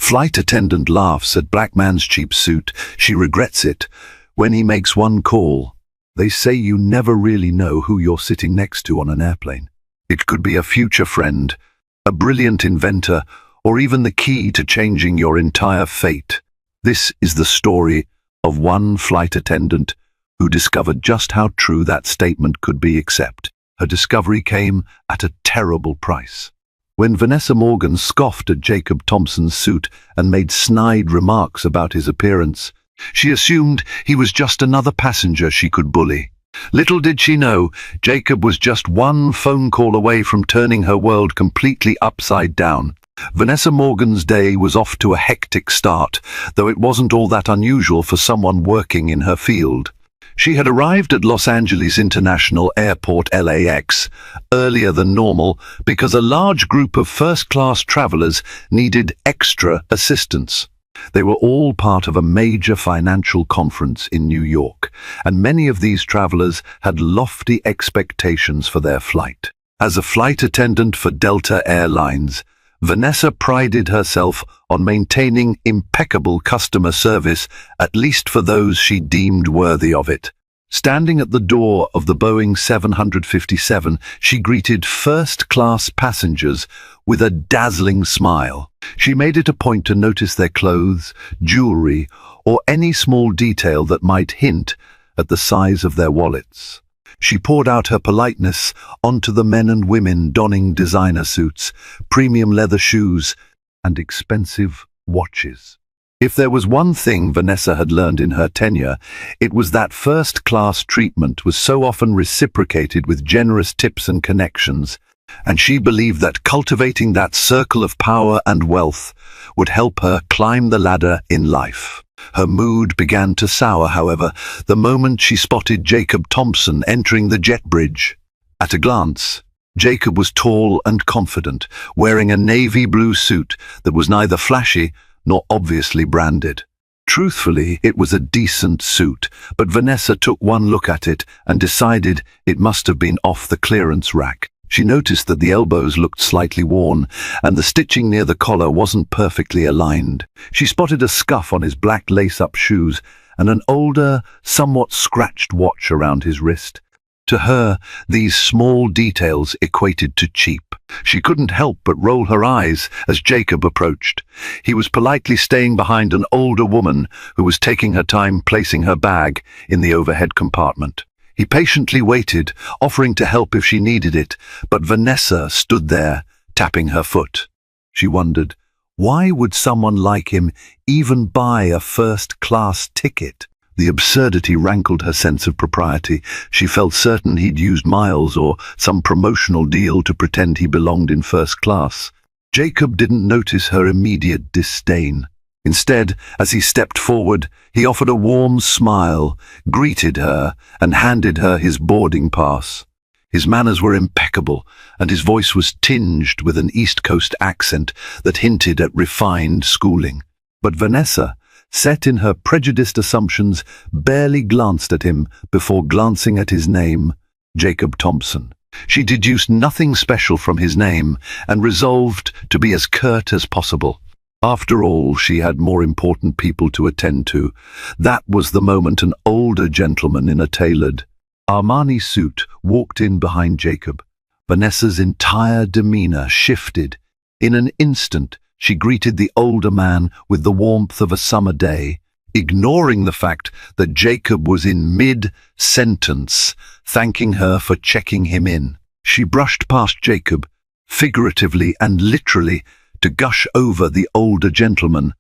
Flight attendant laughs at black man's cheap suit. She regrets it when he makes one call. They say you never really know who you're sitting next to on an airplane. It could be a future friend, a brilliant inventor, or even the key to changing your entire fate. This is the story of one flight attendant who discovered just how true that statement could be, except her discovery came at a terrible price. When Vanessa Morgan scoffed at Jacob Thompson's suit and made snide remarks about his appearance, she assumed he was just another passenger she could bully. Little did she know, Jacob was just one phone call away from turning her world completely upside down. Vanessa Morgan's day was off to a hectic start, though it wasn't all that unusual for someone working in her field. She had arrived at Los Angeles International Airport LAX earlier than normal because a large group of first-class travelers needed extra assistance. They were all part of a major financial conference in New York, and many of these travelers had lofty expectations for their flight. As a flight attendant for Delta Airlines, Vanessa prided herself on maintaining impeccable customer service, at least for those she deemed worthy of it. Standing at the door of the Boeing 757, she greeted first-class passengers with a dazzling smile. She made it a point to notice their clothes, jewelry, or any small detail that might hint at the size of their wallets. She poured out her politeness onto the men and women donning designer suits, premium leather shoes, and expensive watches. If there was one thing Vanessa had learned in her tenure, it was that first-class treatment was so often reciprocated with generous tips and connections, and she believed that cultivating that circle of power and wealth would help her climb the ladder in life. Her mood began to sour, however, the moment she spotted Jacob Thompson entering the jet bridge. At a glance, Jacob was tall and confident, wearing a navy blue suit that was neither flashy nor obviously branded. Truthfully, it was a decent suit, but Vanessa took one look at it and decided it must have been off the clearance rack. She noticed that the elbows looked slightly worn, and the stitching near the collar wasn't perfectly aligned. She spotted a scuff on his black lace-up shoes and an older, somewhat scratched watch around his wrist. To her, these small details equated to cheap. She couldn't help but roll her eyes as Jacob approached. He was politely staying behind an older woman who was taking her time placing her bag in the overhead compartment. He patiently waited, offering to help if she needed it, but Vanessa stood there, tapping her foot. She wondered, why would someone like him even buy a first-class ticket? The absurdity rankled her sense of propriety. She felt certain he'd used miles or some promotional deal to pretend he belonged in first class. Jacob didn't notice her immediate disdain. Instead, as he stepped forward, he offered a warm smile, greeted her, and handed her his boarding pass. His manners were impeccable, and his voice was tinged with an East Coast accent that hinted at refined schooling. But Vanessa, set in her prejudiced assumptions, barely glanced at him before glancing at his name, Jacob Thompson. She deduced nothing special from his name and resolved to be as curt as possible. After all, she had more important people to attend to. That was the moment an older gentleman in a tailored Armani suit walked in behind Jacob. Vanessa's entire demeanor shifted. In an instant, she greeted the older man with the warmth of a summer day, ignoring the fact that Jacob was in mid-sentence, thanking her for checking him in. She brushed past Jacob, figuratively and literally, to gush over the older gentleman,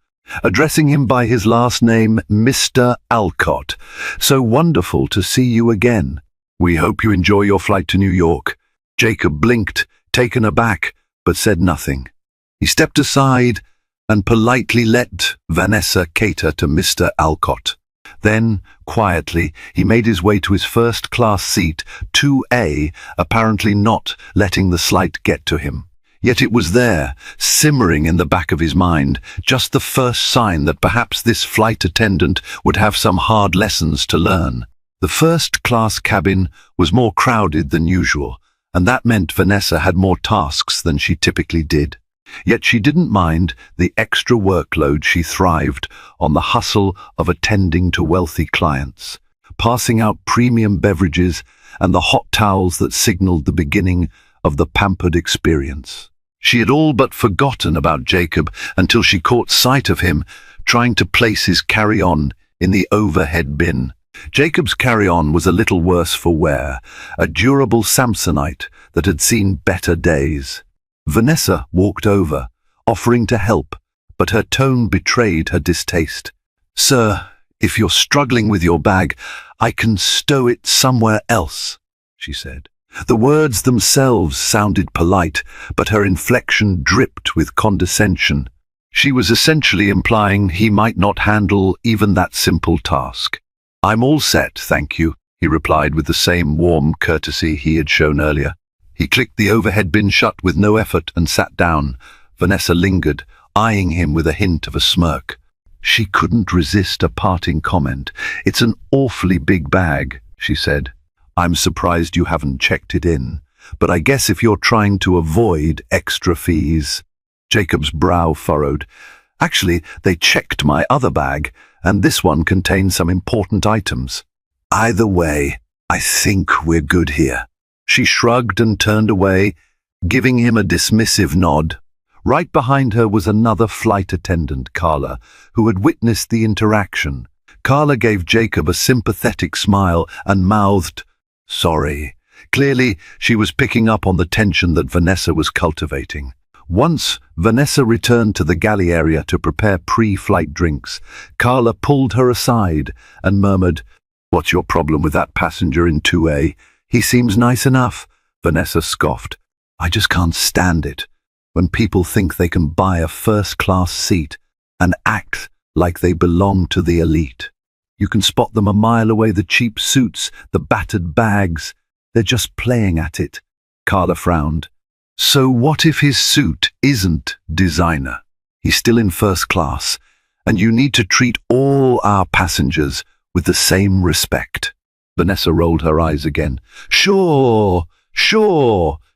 addressing him by his last name, Mr. Alcott. "So wonderful to see you again. We hope you enjoy your flight to New York." Jacob blinked, taken aback, but said nothing. He stepped aside and politely let Vanessa cater to Mr. Alcott. Then, quietly, he made his way to his first-class seat, 2A, apparently not letting the slight get to him. Yet it was there, simmering in the back of his mind, just the first sign that perhaps this flight attendant would have some hard lessons to learn. The first-class cabin was more crowded than usual, and that meant Vanessa had more tasks than she typically did. Yet she didn't mind the extra workload. She thrived on the hustle of attending to wealthy clients, passing out premium beverages and the hot towels that signaled the beginning of the pampered experience. She had all but forgotten about Jacob until she caught sight of him trying to place his carry-on in the overhead bin. Jacob's carry-on was a little worse for wear, a durable Samsonite that had seen better days. Vanessa walked over, offering to help, but her tone betrayed her distaste. "Sir, if you're struggling with your bag, I can stow it somewhere else," she said. The words themselves sounded polite, but her inflection dripped with condescension. She was essentially implying he might not handle even that simple task. "I'm all set, thank you," he replied with the same warm courtesy he had shown earlier. He clicked the overhead bin shut with no effort and sat down. Vanessa lingered, eyeing him with a hint of a smirk. She couldn't resist a parting comment. "It's an awfully big bag," she said. "I'm surprised you haven't checked it in, but I guess if you're trying to avoid extra fees." Jacob's brow furrowed. "Actually, they checked my other bag, and this one contains some important items. Either way, I think we're good here." She shrugged and turned away, giving him a dismissive nod. Right behind her was another flight attendant, Carla, who had witnessed the interaction. Carla gave Jacob a sympathetic smile and mouthed, "Sorry." Clearly, she was picking up on the tension that Vanessa was cultivating. Once Vanessa returned to the galley area to prepare pre-flight drinks, Carla pulled her aside and murmured, "What's your problem with that passenger in 2A? He seems nice enough." Vanessa scoffed. "I just can't stand it when people think they can buy a first-class seat and act like they belong to the elite. You can spot them a mile away, the cheap suits, the battered bags. They're just playing at it." Carla frowned. "So what if his suit isn't designer? He's still in first class, and you need to treat all our passengers with the same respect." Vanessa rolled her eyes again. Sure,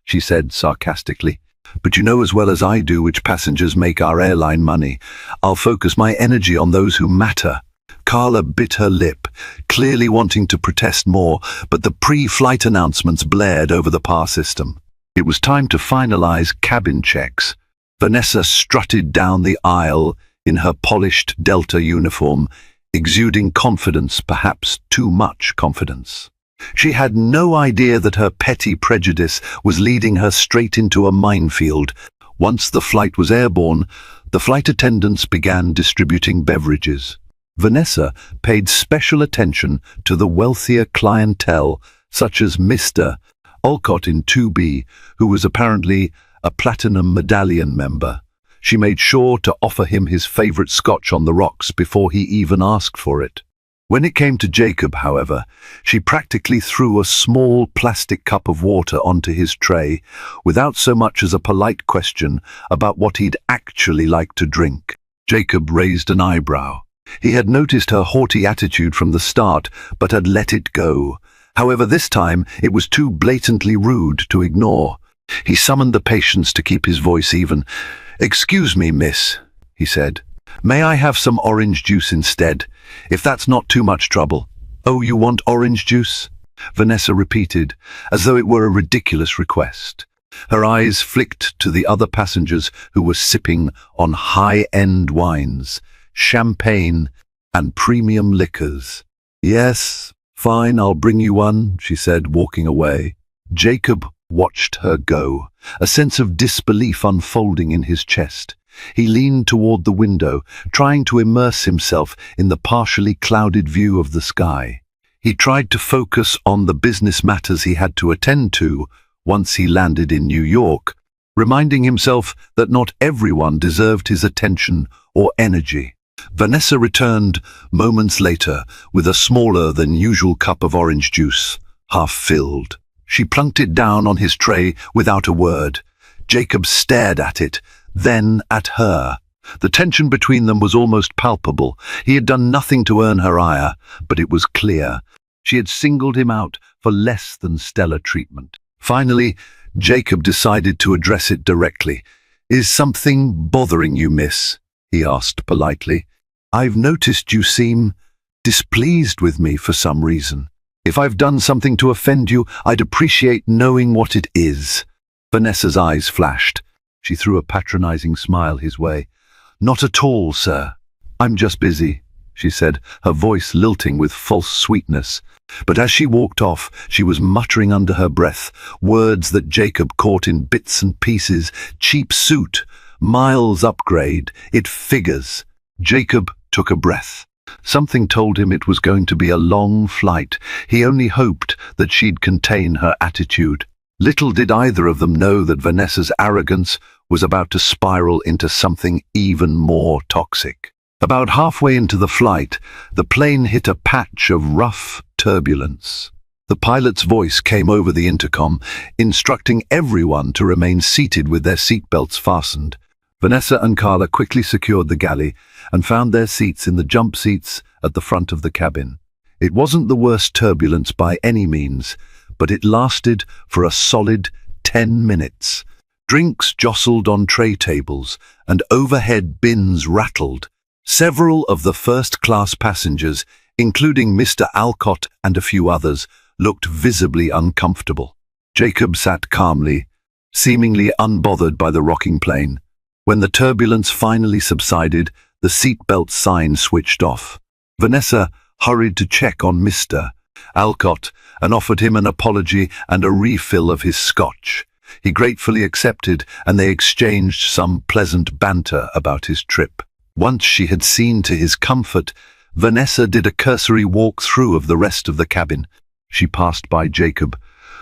she said sarcastically. "But you know as well as I do which passengers make our airline money. I'll focus my energy on those who matter." Carla bit her lip, clearly wanting to protest more, but the pre-flight announcements blared over the PAR system. It was time to finalize cabin checks. Vanessa strutted down the aisle in her polished Delta uniform, exuding confidence, perhaps too much confidence. She had no idea that her petty prejudice was leading her straight into a minefield. Once the flight was airborne, the flight attendants began distributing beverages. Vanessa paid special attention to the wealthier clientele, such as Mr. Olcott in 2B, who was apparently a Platinum Medallion member. She made sure to offer him his favorite scotch on the rocks before he even asked for it. When it came to Jacob, however, she practically threw a small plastic cup of water onto his tray, without so much as a polite question about what he'd actually like to drink. Jacob raised an eyebrow. He had noticed her haughty attitude from the start, but had let it go. However, this time it was too blatantly rude to ignore. He summoned the patience to keep his voice even. "Excuse me, miss," he said. "May I have some orange juice instead, if that's not too much trouble?" "Oh, you want orange juice?" Vanessa repeated, as though it were a ridiculous request. Her eyes flicked to the other passengers who were sipping on high-end wines, champagne, and premium liquors. "Yes, fine, I'll bring you one," she said, walking away. Jacob watched her go, a sense of disbelief unfolding in his chest. He leaned toward the window, trying to immerse himself in the partially clouded view of the sky. He tried to focus on the business matters he had to attend to once he landed in New York, reminding himself that not everyone deserved his attention or energy. Vanessa returned moments later with a smaller than usual cup of orange juice, half filled. She plunked it down on his tray without a word. Jacob stared at it, then at her. The tension between them was almost palpable. He had done nothing to earn her ire, but it was clear. She had singled him out for less than stellar treatment. Finally, Jacob decided to address it directly. "Is something bothering you, miss?" he asked politely. "I've noticed you seem displeased with me for some reason. If I've done something to offend you, I'd appreciate knowing what it is." Vanessa's eyes flashed. She threw a patronizing smile his way. "Not at all, sir. I'm just busy," she said, her voice lilting with false sweetness. But as she walked off, she was muttering under her breath, words that Jacob caught in bits and pieces. Cheap suit, miles upgrade, it figures. Jacob took a breath. Something told him it was going to be a long flight. He only hoped that she'd contain her attitude. Little did either of them know that Vanessa's arrogance was about to spiral into something even more toxic. About halfway into the flight, the plane hit a patch of rough turbulence. The pilot's voice came over the intercom, instructing everyone to remain seated with their seatbelts fastened. Vanessa and Carla quickly secured the galley and found their seats in the jump seats at the front of the cabin. It wasn't the worst turbulence by any means, but it lasted for a solid 10 minutes. Drinks jostled on tray tables and overhead bins rattled. Several of the first-class passengers, including Mr. Alcott and a few others, looked visibly uncomfortable. Jacob sat calmly, seemingly unbothered by the rocking plane. When the turbulence finally subsided, the seatbelt sign switched off. Vanessa hurried to check on Mr. Alcott and offered him an apology and a refill of his scotch. He gratefully accepted, and they exchanged some pleasant banter about his trip. Once she had seen to his comfort, Vanessa did a cursory walk-through of the rest of the cabin. She passed by Jacob,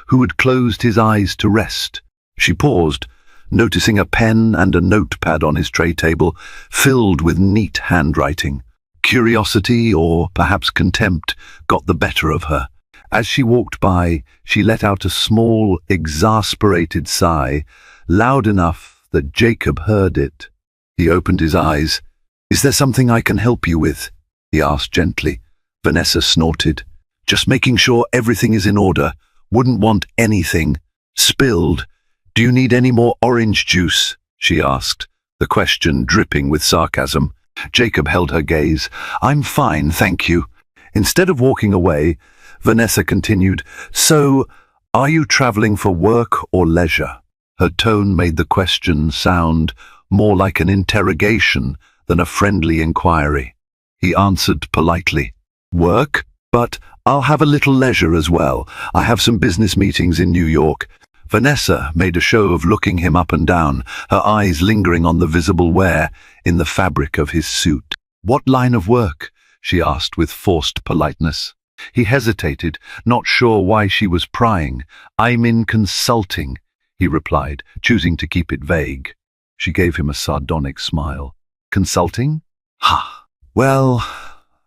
who had closed his eyes to rest. She paused, noticing a pen and a notepad on his tray table, filled with neat handwriting. Curiosity, or perhaps contempt, got the better of her. As she walked by, she let out a small, exasperated sigh, loud enough that Jacob heard it. He opened his eyes. "Is there something I can help you with?" he asked gently. Vanessa snorted. "Just making sure everything is in order. Wouldn't want anything spilled." "Do you need any more orange juice?" she asked, the question dripping with sarcasm. Jacob held her gaze. "I'm fine, thank you." Instead of walking away, Vanessa continued, "So, are you traveling for work or leisure?" Her tone made the question sound more like an interrogation than a friendly inquiry. He answered politely, "Work, but I'll have a little leisure as well. I have some business meetings in New York." Vanessa made a show of looking him up and down, her eyes lingering on the visible wear in the fabric of his suit. "What line of work?" she asked with forced politeness. He hesitated, not sure why she was prying. "I'm in consulting," he replied, choosing to keep it vague. She gave him a sardonic smile. "Consulting? Ha! Well,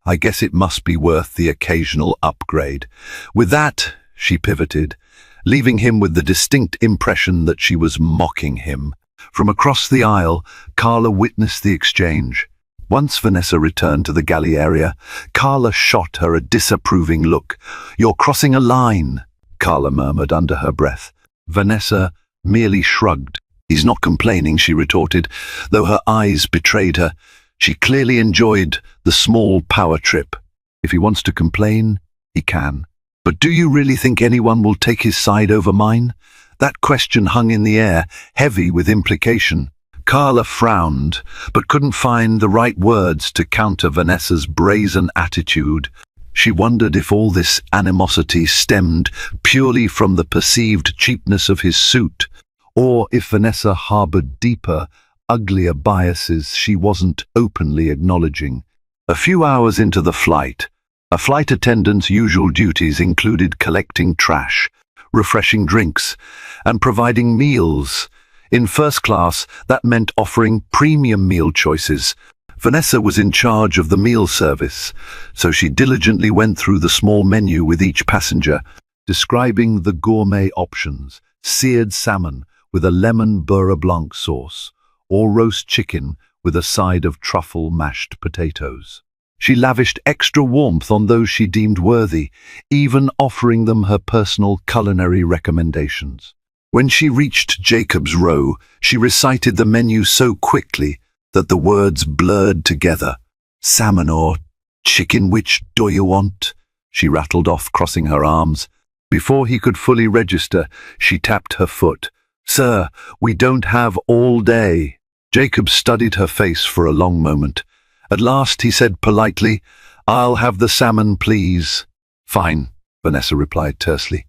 I guess it must be worth the occasional upgrade." With that, she pivoted, leaving him with the distinct impression that she was mocking him. From across the aisle, Carla witnessed the exchange. Once Vanessa returned to the galley area, Carla shot her a disapproving look. "You're crossing a line," Carla murmured under her breath. Vanessa merely shrugged. "He's not complaining," she retorted, though her eyes betrayed her. She clearly enjoyed the small power trip. If he wants to complain, he can. But do you really think anyone will take his side over mine? That question hung in the air, heavy with implication. Carla frowned, but couldn't find the right words to counter Vanessa's brazen attitude. She wondered if all this animosity stemmed purely from the perceived cheapness of his suit, or if Vanessa harbored deeper, uglier biases she wasn't openly acknowledging. A few hours into the flight, a flight attendant's usual duties included collecting trash, refreshing drinks, and providing meals. In first class, that meant offering premium meal choices. Vanessa was in charge of the meal service, so she diligently went through the small menu with each passenger, describing the gourmet options: seared salmon with a lemon beurre blanc sauce, or roast chicken with a side of truffle mashed potatoes. She lavished extra warmth on those she deemed worthy, even offering them her personal culinary recommendations. When she reached Jacob's row, she recited the menu so quickly that the words blurred together. "Salmon or chicken, which do you want?" she rattled off, crossing her arms. Before he could fully register, she tapped her foot. "Sir, we don't have all day." Jacob studied her face for a long moment. At last he said politely, "I'll have the salmon, please." "Fine," Vanessa replied tersely.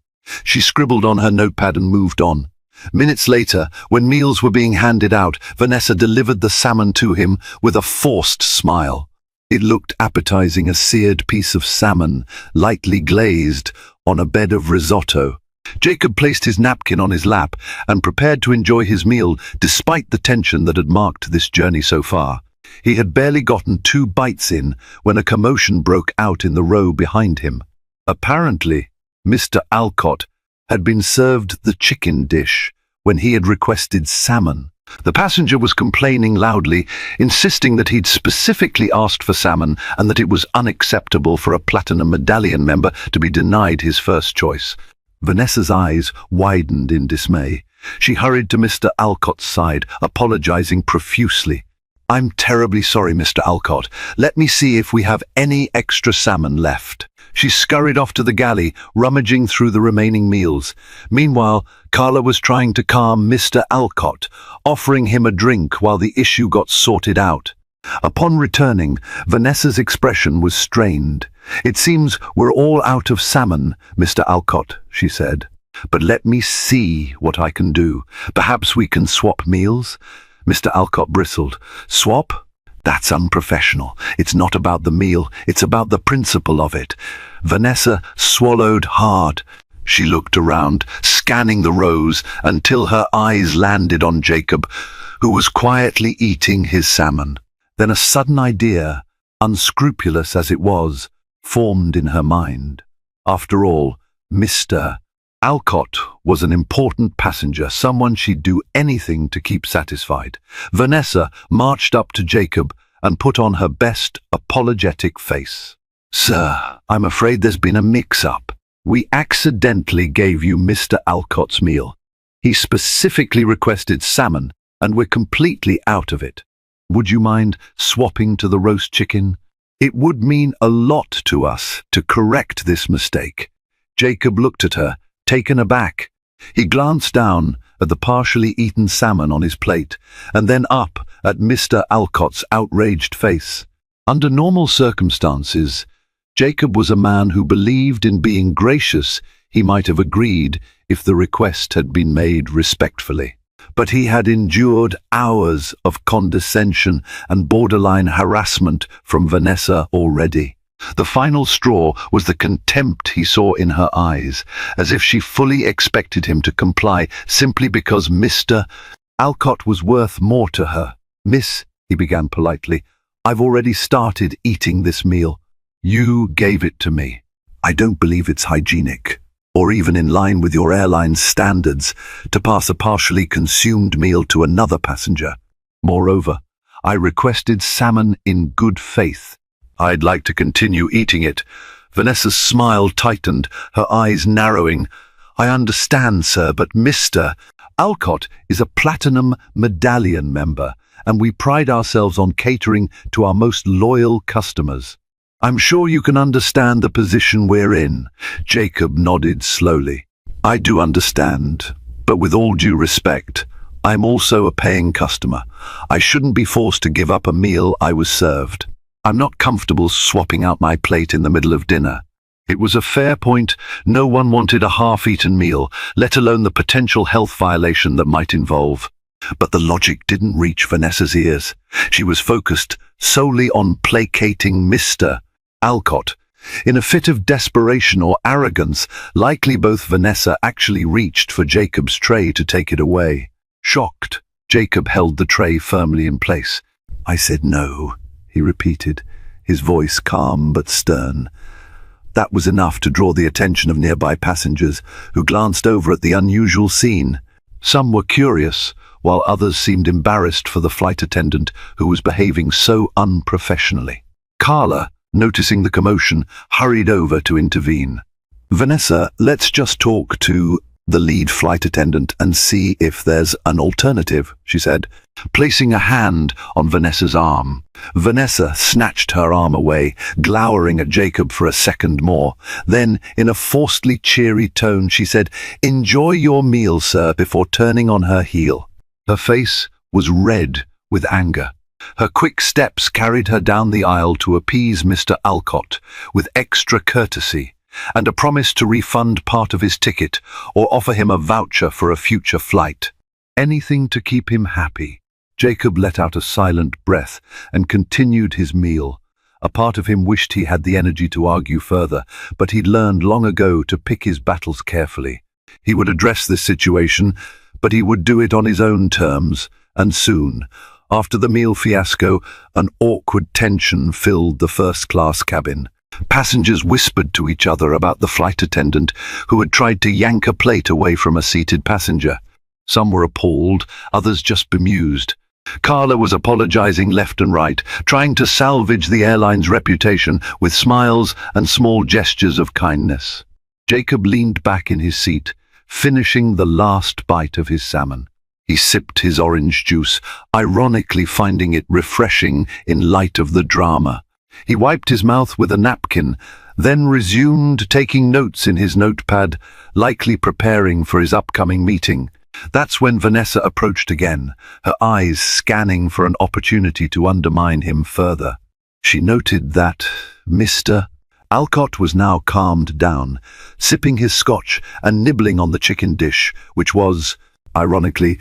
She scribbled on her notepad and moved on. Minutes later, when meals were being handed out, Vanessa delivered the salmon to him with a forced smile. It looked appetizing, a seared piece of salmon, lightly glazed, on a bed of risotto. Jacob placed his napkin on his lap and prepared to enjoy his meal, despite the tension that had marked this journey so far. He had barely gotten 2 bites in when a commotion broke out in the row behind him. Apparently, Mr. Alcott had been served the chicken dish when he had requested salmon. The passenger was complaining loudly, insisting that he'd specifically asked for salmon and that it was unacceptable for a Platinum Medallion member to be denied his first choice. Vanessa's eyes widened in dismay. She hurried to Mr. Alcott's side, apologizing profusely. "I'm terribly sorry, Mr. Alcott. Let me see if we have any extra salmon left." She scurried off to the galley, rummaging through the remaining meals. Meanwhile, Carla was trying to calm Mr. Alcott, offering him a drink while the issue got sorted out. Upon returning, Vanessa's expression was strained. "It seems we're all out of salmon, Mr. Alcott," she said. "But let me see what I can do. Perhaps we can swap meals?" Mr. Alcott bristled. "Swap? That's unprofessional. It's not about the meal, it's about the principle of it." Vanessa swallowed hard. She looked around, scanning the rows until her eyes landed on Jacob, who was quietly eating his salmon. Then a sudden idea, unscrupulous as it was, formed in her mind. After all, Mr. Alcott was an important passenger, someone she'd do anything to keep satisfied. Vanessa marched up to Jacob and put on her best apologetic face. "Sir, I'm afraid there's been a mix-up. We accidentally gave you Mr. Alcott's meal. He specifically requested salmon, and we're completely out of it. Would you mind swapping to the roast chicken? It would mean a lot to us to correct this mistake." Jacob looked at her, taken aback. He glanced down at the partially eaten salmon on his plate, and then up at Mr. Alcott's outraged face. Under normal circumstances, Jacob was a man who believed in being gracious. He might have agreed if the request had been made respectfully. But he had endured hours of condescension and borderline harassment from Vanessa already. The final straw was the contempt he saw in her eyes, as if she fully expected him to comply simply because Mr. Alcott was worth more to her. "Miss," he began politely, "I've already started eating this meal. You gave it to me. I don't believe it's hygienic, or even in line with your airline's standards, to pass a partially consumed meal to another passenger. Moreover, I requested salmon in good faith. I'd like to continue eating it." Vanessa's smile tightened, her eyes narrowing. "I understand, sir, but Mr. Alcott is a Platinum Medallion member, and we pride ourselves on catering to our most loyal customers. I'm sure you can understand the position we're in." Jacob nodded slowly. "I do understand, but with all due respect, I'm also a paying customer. I shouldn't be forced to give up a meal I was served. I'm not comfortable swapping out my plate in the middle of dinner." It was a fair point. No one wanted a half-eaten meal, let alone the potential health violation that might involve. But the logic didn't reach Vanessa's ears. She was focused solely on placating Mr. Alcott. In a fit of desperation or arrogance, likely both Vanessa actually reached for Jacob's tray to take it away. Shocked, Jacob held the tray firmly in place. "I said no," he repeated, his voice calm but stern. That was enough to draw the attention of nearby passengers, who glanced over at the unusual scene. Some were curious, while others seemed embarrassed for the flight attendant who was behaving so unprofessionally. Carla, noticing the commotion, hurried over to intervene. "Vanessa, let's just talk to the lead flight attendant, and see if there's an alternative," she said, placing a hand on Vanessa's arm. Vanessa snatched her arm away, glowering at Jacob for a second more. Then, in a forcedly cheery tone, she said, "Enjoy your meal, sir," before turning on her heel. Her face was red with anger. Her quick steps carried her down the aisle to appease Mr. Alcott with extra courtesy and a promise to refund part of his ticket or offer him a voucher for a future flight. Anything to keep him happy. Jacob let out a silent breath and continued his meal. A part of him wished he had the energy to argue further, but he'd learned long ago to pick his battles carefully. He would address this situation, but he would do it on his own terms, and soon. After the meal fiasco, an awkward tension filled the first-class cabin. Passengers whispered to each other about the flight attendant who had tried to yank a plate away from a seated passenger. Some were appalled, others just bemused. Carla was apologizing left and right, trying to salvage the airline's reputation with smiles and small gestures of kindness. Jacob leaned back in his seat, finishing the last bite of his salmon. He sipped his orange juice, ironically finding it refreshing in light of the drama. He wiped his mouth with a napkin, then resumed taking notes in his notepad, likely preparing for his upcoming meeting. That's when Vanessa approached again, her eyes scanning for an opportunity to undermine him further. She noted that Mr. Alcott was now calmed down, sipping his scotch and nibbling on the chicken dish, which was, ironically,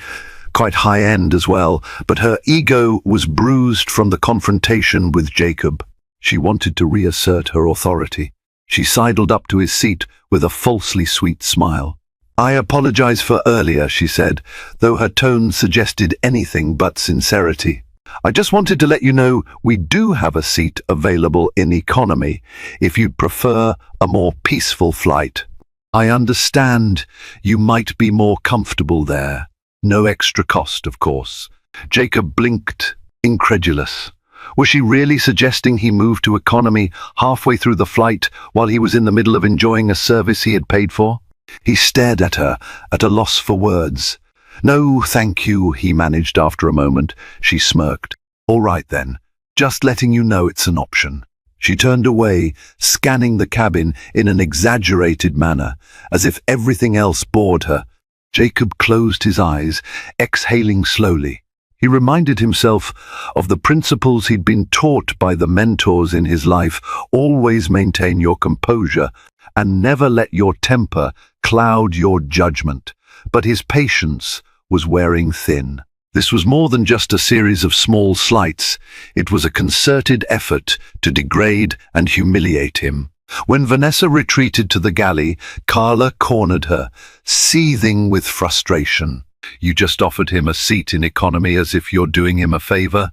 quite high-end as well, but her ego was bruised from the confrontation with Jacob. She wanted to reassert her authority. She sidled up to his seat with a falsely sweet smile. "I apologize for earlier," she said, though her tone suggested anything but sincerity. "I just wanted to let you know we do have a seat available in economy, if you'd prefer a more peaceful flight. I understand you might be more comfortable there. No extra cost, of course." Jacob blinked, incredulous. Was she really suggesting he move to economy halfway through the flight while he was in the middle of enjoying a service he had paid for? He stared at her, at a loss for words. "No, thank you," he managed after a moment. She smirked. "All right then, just letting you know it's an option." She turned away, scanning the cabin in an exaggerated manner, as if everything else bored her. Jacob closed his eyes, exhaling slowly. He reminded himself of the principles he'd been taught by the mentors in his life: always maintain your composure and never let your temper cloud your judgment. But his patience was wearing thin. This was more than just a series of small slights. It was a concerted effort to degrade and humiliate him. When Vanessa retreated to the galley, Carla cornered her, seething with frustration. "You just offered him a seat in economy as if you're doing him a favor.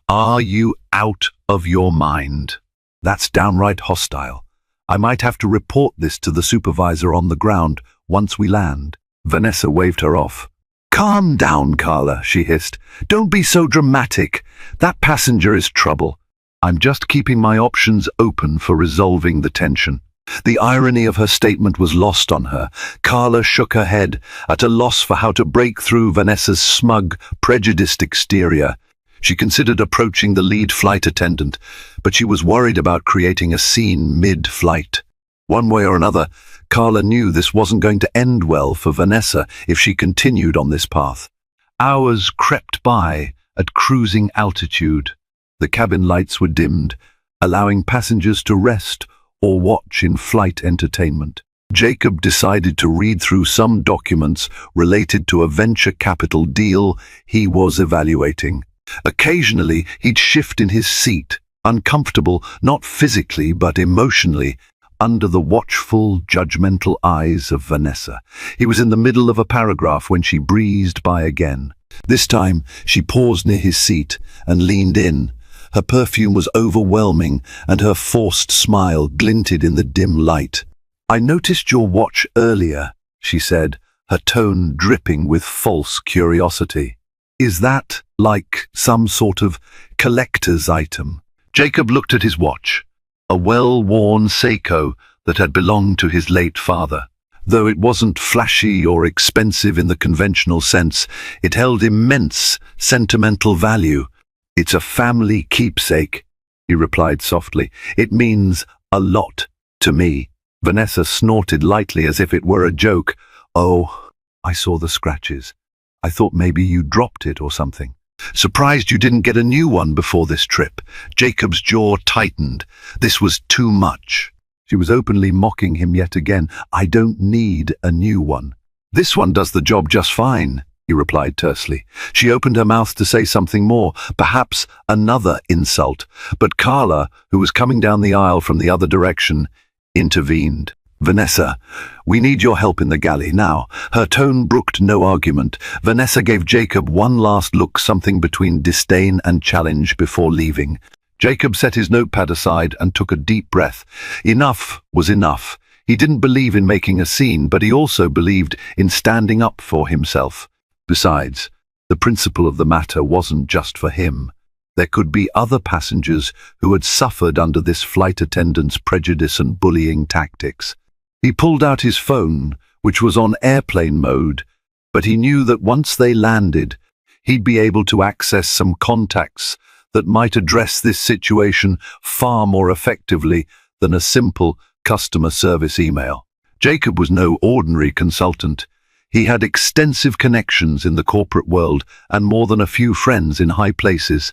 Are you out of your mind? That's downright hostile. I might have to report this to the supervisor on the ground once we land." Vanessa waved her off. "Calm down, Carla," she hissed. "Don't be so dramatic. That passenger is trouble. I'm just keeping my options open for resolving the tension." The irony of her statement was lost on her. Carla shook her head, at a loss for how to break through Vanessa's smug, prejudiced exterior. She considered approaching the lead flight attendant, but she was worried about creating a scene mid-flight. One way or another, Carla knew this wasn't going to end well for Vanessa if she continued on this path. Hours crept by at cruising altitude. The cabin lights were dimmed, allowing passengers to rest or watch in flight entertainment. Jacob decided to read through some documents related to a venture capital deal he was evaluating. Occasionally, he'd shift in his seat, uncomfortable not physically but emotionally, under the watchful, judgmental eyes of Vanessa. He was in the middle of a paragraph when she breezed by again. This time, she paused near his seat and leaned in. Her perfume was overwhelming, and her forced smile glinted in the dim light. "I noticed your watch earlier," she said, her tone dripping with false curiosity. "Is that like some sort of collector's item?" Jacob looked at his watch, a well-worn Seiko that had belonged to his late father. Though it wasn't flashy or expensive in the conventional sense, it held immense sentimental value. "It's a family keepsake," he replied softly. "It means a lot to me." Vanessa snorted lightly as if it were a joke. "Oh, I saw the scratches. I thought maybe you dropped it or something." "Surprised you didn't get a new one before this trip." Jacob's jaw tightened. This was too much. She was openly mocking him yet again. "I don't need a new one. This one does the job just fine," he replied tersely. She opened her mouth to say something more, perhaps another insult, but Carla, who was coming down the aisle from the other direction, intervened. "Vanessa, we need your help in the galley now." Her tone brooked no argument. Vanessa gave Jacob one last look, something between disdain and challenge, before leaving. Jacob set his notepad aside and took a deep breath. Enough was enough. He didn't believe in making a scene, but he also believed in standing up for himself. Besides, the principle of the matter wasn't just for him. There could be other passengers who had suffered under this flight attendant's prejudice and bullying tactics. He pulled out his phone, which was on airplane mode, but he knew that once they landed, he'd be able to access some contacts that might address this situation far more effectively than a simple customer service email. Jacob was no ordinary consultant. He had extensive connections in the corporate world and more than a few friends in high places,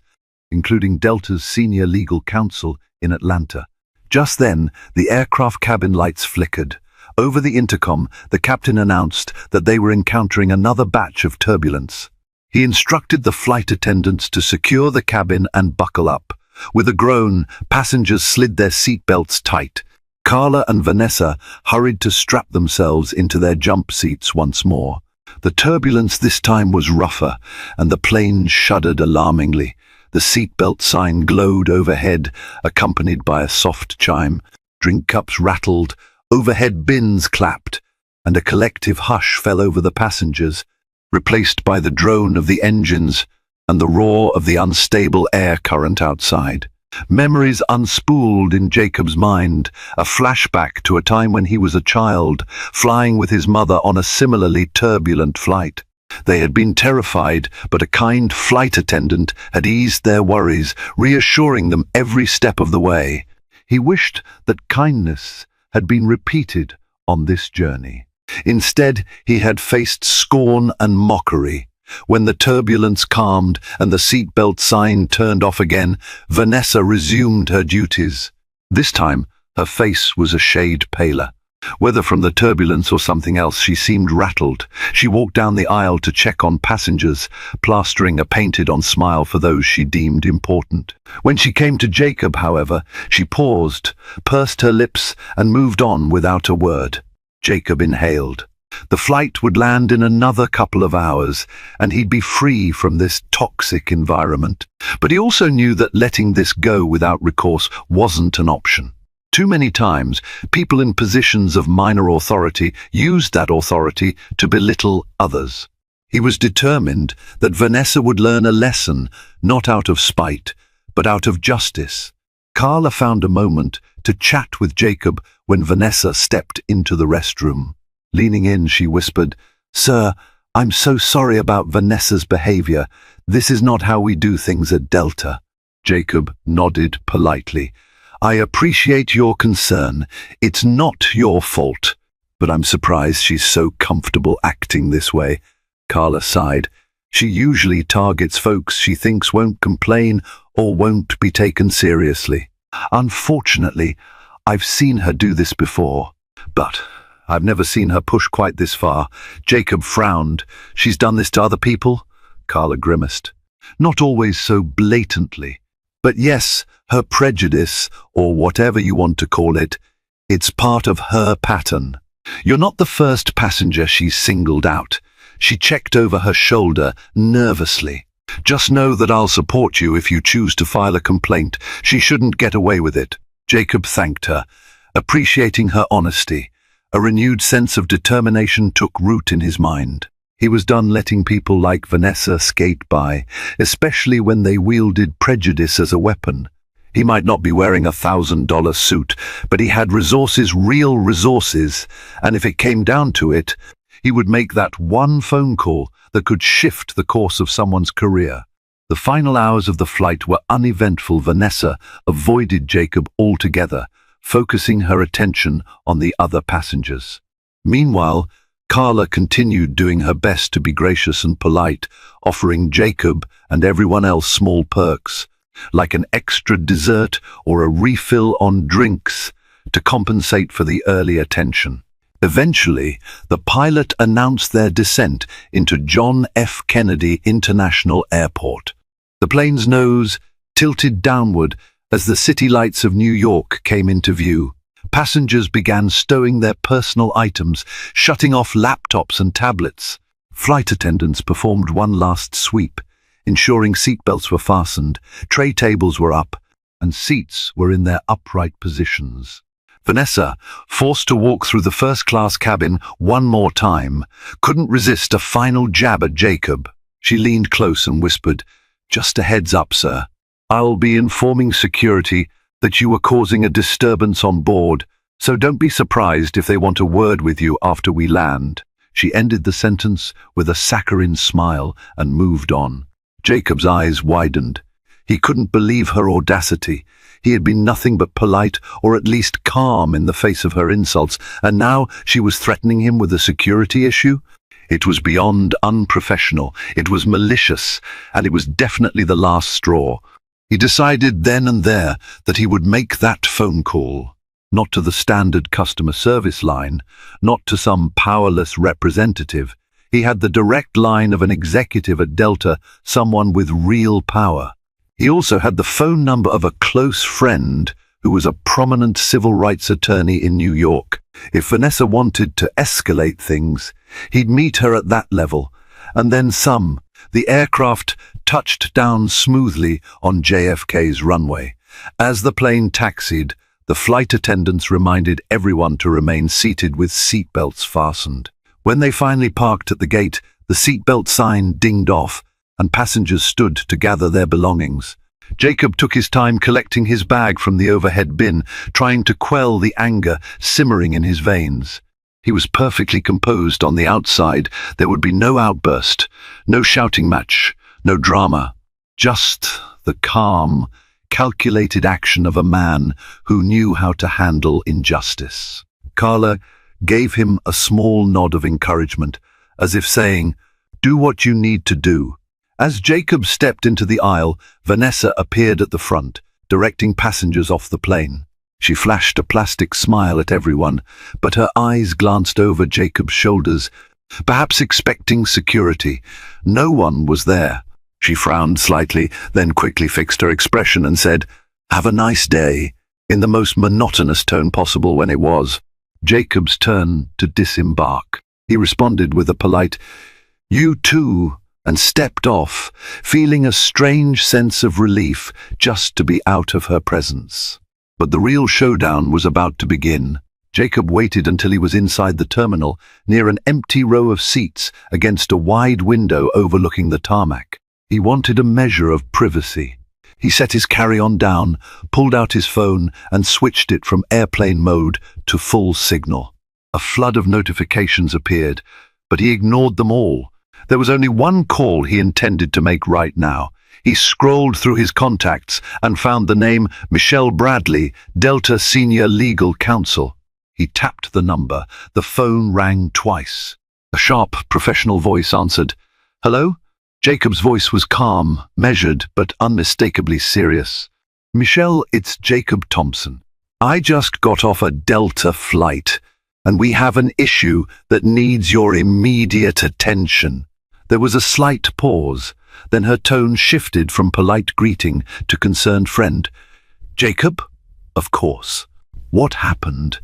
including Delta's senior legal counsel in Atlanta. Just then, the aircraft cabin lights flickered. Over the intercom, the captain announced that they were encountering another batch of turbulence. He instructed the flight attendants to secure the cabin and buckle up. With a groan, passengers slid their seatbelts tight. Carla and Vanessa hurried to strap themselves into their jump seats once more. The turbulence this time was rougher, and the plane shuddered alarmingly. The seatbelt sign glowed overhead, accompanied by a soft chime. Drink cups rattled, overhead bins clapped, and a collective hush fell over the passengers, replaced by the drone of the engines and the roar of the unstable air current outside. Memories unspooled in Jacob's mind, a flashback to a time when he was a child, flying with his mother on a similarly turbulent flight. They had been terrified, but a kind flight attendant had eased their worries, reassuring them every step of the way. He wished that kindness had been repeated on this journey. Instead, he had faced scorn and mockery. When the turbulence calmed and the seatbelt sign turned off again, Vanessa resumed her duties. This time, her face was a shade paler. Whether from the turbulence or something else, she seemed rattled. She walked down the aisle to check on passengers, plastering a painted-on smile for those she deemed important. When she came to Jacob, however, she paused, pursed her lips, and moved on without a word. Jacob inhaled. The flight would land in another couple of hours, and he'd be free from this toxic environment. But he also knew that letting this go without recourse wasn't an option. Too many times, people in positions of minor authority used that authority to belittle others. He was determined that Vanessa would learn a lesson, not out of spite, but out of justice. Carla found a moment to chat with Jacob when Vanessa stepped into the restroom. Leaning in, she whispered, "Sir, I'm so sorry about Vanessa's behavior. This is not how we do things at Delta." Jacob nodded politely. "I appreciate your concern. It's not your fault, but I'm surprised she's so comfortable acting this way." Carla sighed. "She usually targets folks she thinks won't complain or won't be taken seriously. Unfortunately, I've seen her do this before, but I've never seen her push quite this far." Jacob frowned. "She's done this to other people?" Carla grimaced. "Not always so blatantly. But yes, her prejudice, or whatever you want to call it, it's part of her pattern. You're not the first passenger she's singled out." She checked over her shoulder nervously. "Just know that I'll support you if you choose to file a complaint. She shouldn't get away with it." Jacob thanked her, appreciating her honesty. A renewed sense of determination took root in his mind. He was done letting people like Vanessa skate by, especially when they wielded prejudice as a weapon. He might not be wearing $1,000 suit, but he had resources, real resources, and if it came down to it, he would make that one phone call that could shift the course of someone's career. The final hours of the flight were uneventful. Vanessa avoided Jacob altogether, focusing her attention on the other passengers. Meanwhile, Carla continued doing her best to be gracious and polite, offering Jacob and everyone else small perks, like an extra dessert or a refill on drinks, to compensate for the early attention. Eventually, the pilot announced their descent into John F. Kennedy International Airport. The plane's nose tilted downward as the city lights of New York came into view. Passengers began stowing their personal items, shutting off laptops and tablets. Flight attendants performed one last sweep, ensuring seatbelts were fastened, tray tables were up, and seats were in their upright positions. Vanessa, forced to walk through the first-class cabin one more time, couldn't resist a final jab at Jacob. She leaned close and whispered, "Just a heads up, sir. I'll be informing security that you were causing a disturbance on board, so don't be surprised if they want a word with you after we land." She ended the sentence with a saccharine smile and moved on. Jacob's eyes widened. He couldn't believe her audacity. He had been nothing but polite, or at least calm, in the face of her insults, and now she was threatening him with a security issue? It was beyond unprofessional, it was malicious, and it was definitely the last straw. He decided then and there that he would make that phone call. Not to the standard customer service line, not to some powerless representative. He had the direct line of an executive at Delta, someone with real power. He also had the phone number of a close friend who was a prominent civil rights attorney in New York. If Vanessa wanted to escalate things, he'd meet her at that level, and then some. The aircraft touched down smoothly on JFK's runway. As the plane taxied, the flight attendants reminded everyone to remain seated with seatbelts fastened. When they finally parked at the gate, the seatbelt sign dinged off, and passengers stood to gather their belongings. Jacob took his time collecting his bag from the overhead bin, trying to quell the anger simmering in his veins. He was perfectly composed on the outside. There would be no outburst, no shouting match, no drama. Just the calm, calculated action of a man who knew how to handle injustice. Carla gave him a small nod of encouragement, as if saying, "Do what you need to do." As Jacob stepped into the aisle, Vanessa appeared at the front, directing passengers off the plane. She flashed a plastic smile at everyone, but her eyes glanced over Jacob's shoulders, perhaps expecting security. No one was there. She frowned slightly, then quickly fixed her expression and said, "Have a nice day," in the most monotonous tone possible when it was. Jacob's turn to disembark. He responded with a polite, "You too," and stepped off, feeling a strange sense of relief just to be out of her presence. But the real showdown was about to begin. Jacob waited until he was inside the terminal, near an empty row of seats against a wide window overlooking the tarmac. He wanted a measure of privacy. He set his carry-on down, pulled out his phone, and switched it from airplane mode to full signal. A flood of notifications appeared, but he ignored them all. There was only one call he intended to make right now. He scrolled through his contacts and found the name Michelle Bradley, Delta Senior Legal Counsel. He tapped the number. The phone rang twice. A sharp, professional voice answered. "Hello?" Jacob's voice was calm, measured, but unmistakably serious. "Michelle, it's Jacob Thompson. I just got off a Delta flight, and we have an issue that needs your immediate attention." There was a slight pause, then her tone shifted from polite greeting to concerned friend. "Jacob? Of course. What happened?"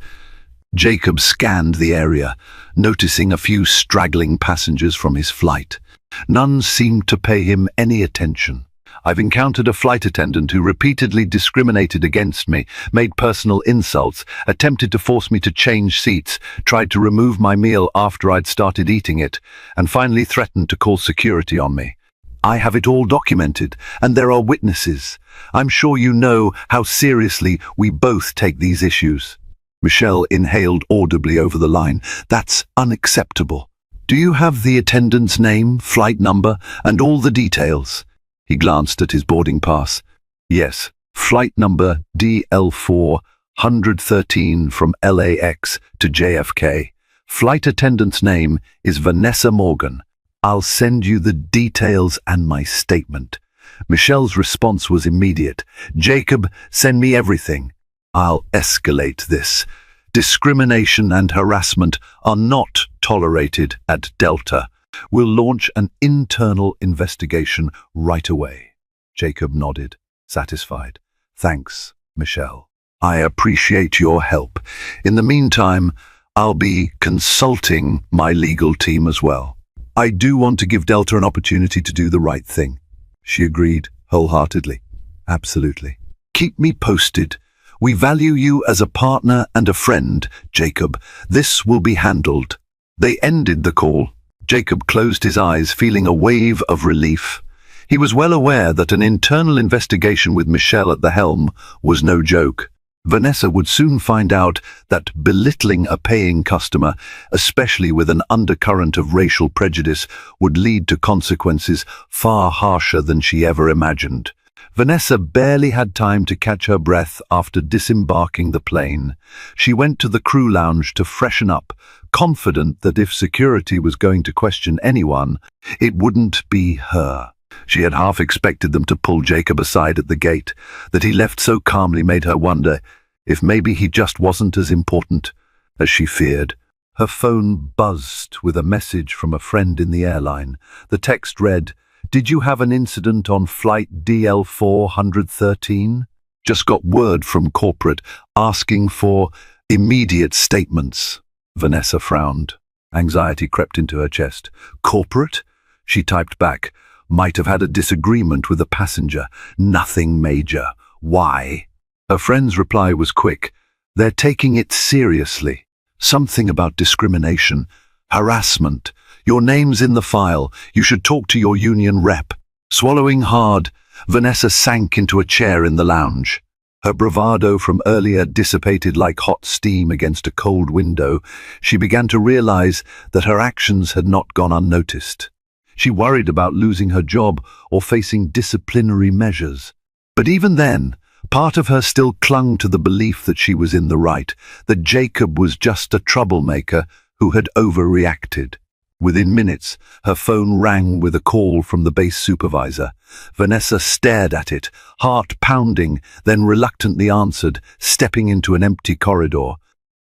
Jacob scanned the area, noticing a few straggling passengers from his flight. None seemed to pay him any attention. "I've encountered a flight attendant who repeatedly discriminated against me, made personal insults, attempted to force me to change seats, tried to remove my meal after I'd started eating it, and finally threatened to call security on me. I have it all documented, and there are witnesses. I'm sure you know how seriously we both take these issues." Michelle inhaled audibly over the line. "That's unacceptable. Do you have the attendant's name, flight number, and all the details?" He glanced at his boarding pass. "Yes, flight number DL4 113 from LAX to JFK. Flight attendant's name is Vanessa Morgan. I'll send you the details and my statement." Michelle's response was immediate. "Jacob, send me everything. I'll escalate this. Discrimination and harassment are not tolerated at Delta. We'll launch an internal investigation right away." Jacob nodded, satisfied. "Thanks, Michelle. I appreciate your help. In the meantime, I'll be consulting my legal team as well. I do want to give Delta an opportunity to do the right thing." She agreed wholeheartedly. "Absolutely. Keep me posted. We value you as a partner and a friend, Jacob. This will be handled." They ended the call. Jacob closed his eyes, feeling a wave of relief. He was well aware that an internal investigation with Michelle at the helm was no joke. Vanessa would soon find out that belittling a paying customer, especially with an undercurrent of racial prejudice, would lead to consequences far harsher than she ever imagined. Vanessa barely had time to catch her breath after disembarking the plane. She went to the crew lounge to freshen up, confident that if security was going to question anyone, it wouldn't be her. She had half expected them to pull Jacob aside at the gate. That he left so calmly made her wonder if maybe he just wasn't as important as she feared. Her phone buzzed with a message from a friend in the airline. The text read, "Did you have an incident on flight DL4 113? Just got word from corporate asking for immediate statements." Vanessa frowned. Anxiety crept into her chest. "Corporate?" She typed back. "Might have had a disagreement with a passenger. Nothing major. Why?" Her friend's reply was quick. "They're taking it seriously. Something about discrimination. Harassment. Your name's in the file. You should talk to your union rep." Swallowing hard, Vanessa sank into a chair in the lounge. Her bravado from earlier dissipated like hot steam against a cold window. She began to realize that her actions had not gone unnoticed. She worried about losing her job or facing disciplinary measures. But even then, part of her still clung to the belief that she was in the right, that Jacob was just a troublemaker who had overreacted. Within minutes, her phone rang with a call from the base supervisor. Vanessa stared at it, heart pounding, then reluctantly answered, stepping into an empty corridor.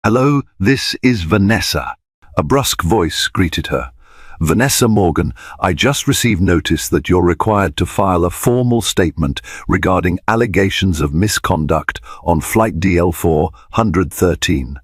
"Hello, this is Vanessa." A brusque voice greeted her. "Vanessa Morgan, I just received notice that you're required to file a formal statement regarding allegations of misconduct on flight DL4 113.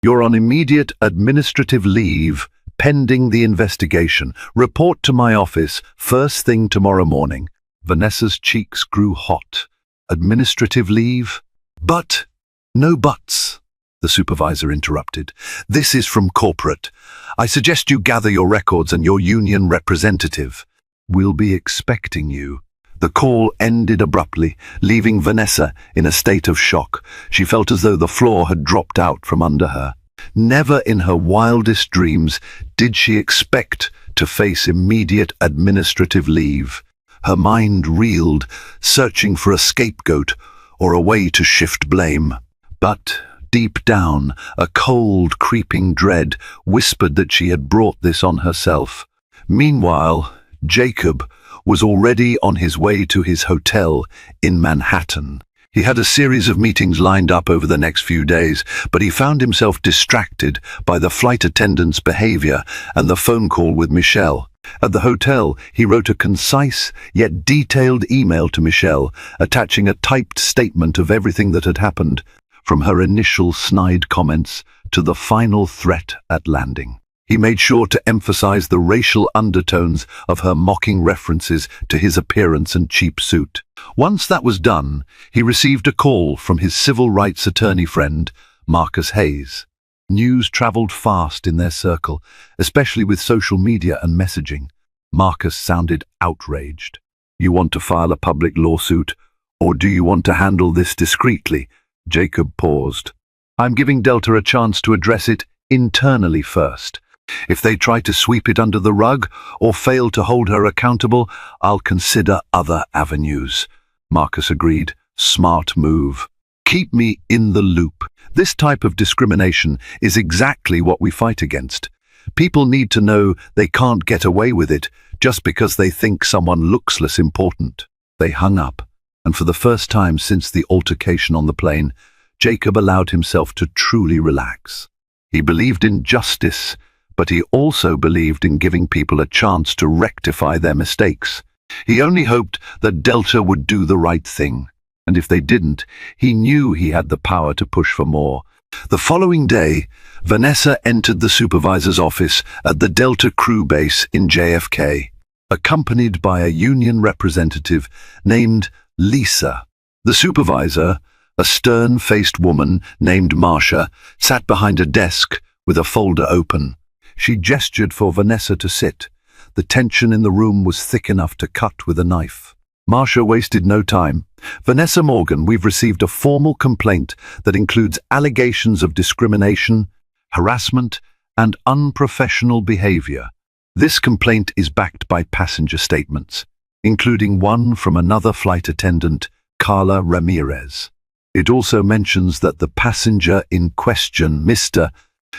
You're on immediate administrative leave pending the investigation. Report to my office first thing tomorrow morning." Vanessa's cheeks grew hot. "Administrative leave?" "But—" "No buts," the supervisor interrupted. "This is from corporate. I suggest you gather your records and your union representative. We'll be expecting you." The call ended abruptly, leaving Vanessa in a state of shock. She felt as though the floor had dropped out from under her. Never in her wildest dreams did she expect to face immediate administrative leave. Her mind reeled, searching for a scapegoat or a way to shift blame. But deep down, a cold, creeping dread whispered that she had brought this on herself. Meanwhile, Jacob was already on his way to his hotel in Manhattan. He had a series of meetings lined up over the next few days, but he found himself distracted by the flight attendant's behavior and the phone call with Michelle. At the hotel, he wrote a concise yet detailed email to Michelle, attaching a typed statement of everything that had happened, from her initial snide comments to the final threat at landing. He made sure to emphasize the racial undertones of her mocking references to his appearance and cheap suit. Once that was done, he received a call from his civil rights attorney friend, Marcus Hayes. News traveled fast in their circle, especially with social media and messaging. Marcus sounded outraged. You want to file a public lawsuit, or do you want to handle this discreetly? Jacob paused. I'm giving Delta a chance to address it internally first. If they try to sweep it under the rug or fail to hold her accountable, I'll consider other avenues. Marcus agreed. Smart move. Keep me in the loop. This type of discrimination is exactly what we fight against. People need to know they can't get away with it just because they think someone looks less important. They hung up, and for the first time since the altercation on the plane, Jacob allowed himself to truly relax. He believed in justice, but he also believed in giving people a chance to rectify their mistakes. He only hoped that Delta would do the right thing, and if they didn't, he knew he had the power to push for more. The following day, Vanessa entered the supervisor's office at the Delta crew base in JFK, accompanied by a union representative named Lisa. The supervisor, a stern-faced woman named Marcia, sat behind a desk with a folder open. She gestured for Vanessa to sit. The tension in the room was thick enough to cut with a knife. Marcia wasted no time. Vanessa Morgan, we've received a formal complaint that includes allegations of discrimination, harassment, and unprofessional behavior. This complaint is backed by passenger statements, including one from another flight attendant, Carla Ramirez. It also mentions that the passenger in question, Mr.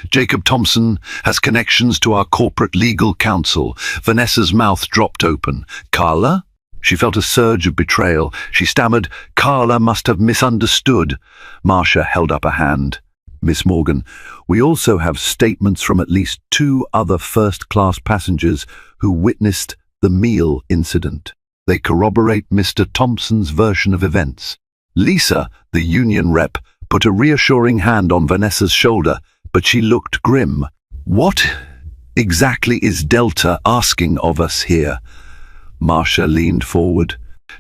Jacob Thompson, has connections to our corporate legal counsel. Vanessa's mouth dropped open. Carla? She felt a surge of betrayal. She stammered, Carla must have misunderstood. Marcia held up a hand. Miss Morgan, we also have statements from at least 2 other first-class passengers who witnessed the meal incident. They corroborate Mr. Thompson's version of events. Lisa, the union rep, put a reassuring hand on Vanessa's shoulder, but she looked grim. What exactly is Delta asking of us here? Marcia leaned forward.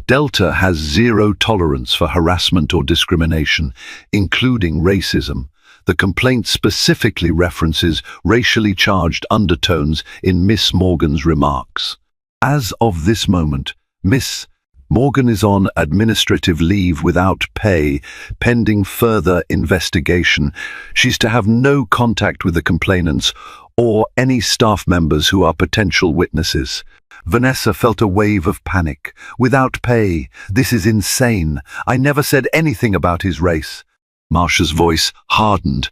Delta has zero tolerance for harassment or discrimination, including racism. The complaint specifically references racially charged undertones in Miss Morgan's remarks. As of this moment, Miss Morgan is on administrative leave without pay, pending further investigation. She's to have no contact with the complainants or any staff members who are potential witnesses. Vanessa felt a wave of panic. Without pay. This is insane. I never said anything about his race. Marcia's voice hardened.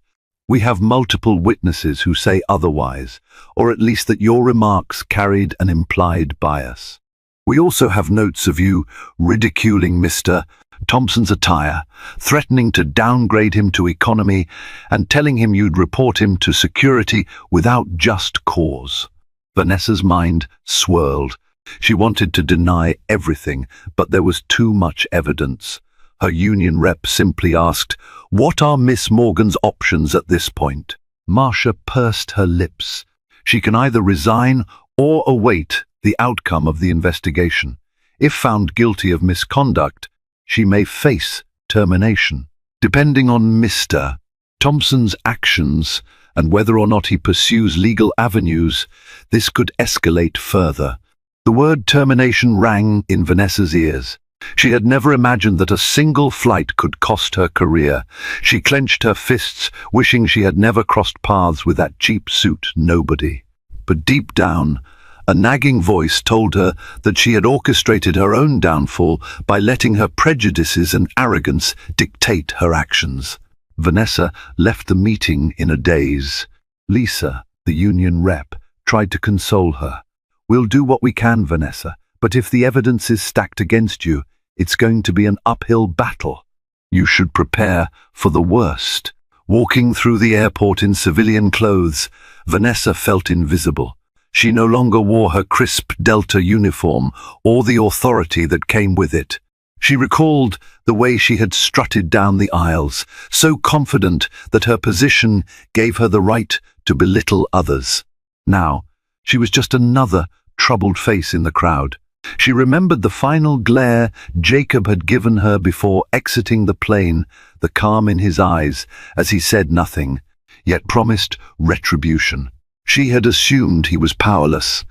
We have multiple witnesses who say otherwise, or at least that your remarks carried an implied bias. We also have notes of you ridiculing Mr. Thompson's attire, threatening to downgrade him to economy, and telling him you'd report him to security without just cause. Vanessa's mind swirled. She wanted to deny everything, but there was too much evidence. Her union rep simply asked, "What are Miss Morgan's options at this point?" Marcia pursed her lips. She can either resign or await the outcome of the investigation. If found guilty of misconduct, she may face termination. Depending on Mr. Thompson's actions and whether or not he pursues legal avenues, this could escalate further. The word termination rang in Vanessa's ears. She had never imagined that a single flight could cost her career. She clenched her fists, wishing she had never crossed paths with that cheap suit nobody. But deep down, a nagging voice told her that she had orchestrated her own downfall by letting her prejudices and arrogance dictate her actions. Vanessa left the meeting in a daze. Lisa, the union rep, tried to console her. "We'll do what we can, Vanessa, but if the evidence is stacked against you, it's going to be an uphill battle. You should prepare for the worst." Walking through the airport in civilian clothes, Vanessa felt invisible. She no longer wore her crisp Delta uniform or the authority that came with it. She recalled the way she had strutted down the aisles, so confident that her position gave her the right to belittle others. Now, she was just another troubled face in the crowd. She remembered the final glare Jacob had given her before exiting the plane, the calm in his eyes as he said nothing, yet promised retribution. She had assumed he was powerless,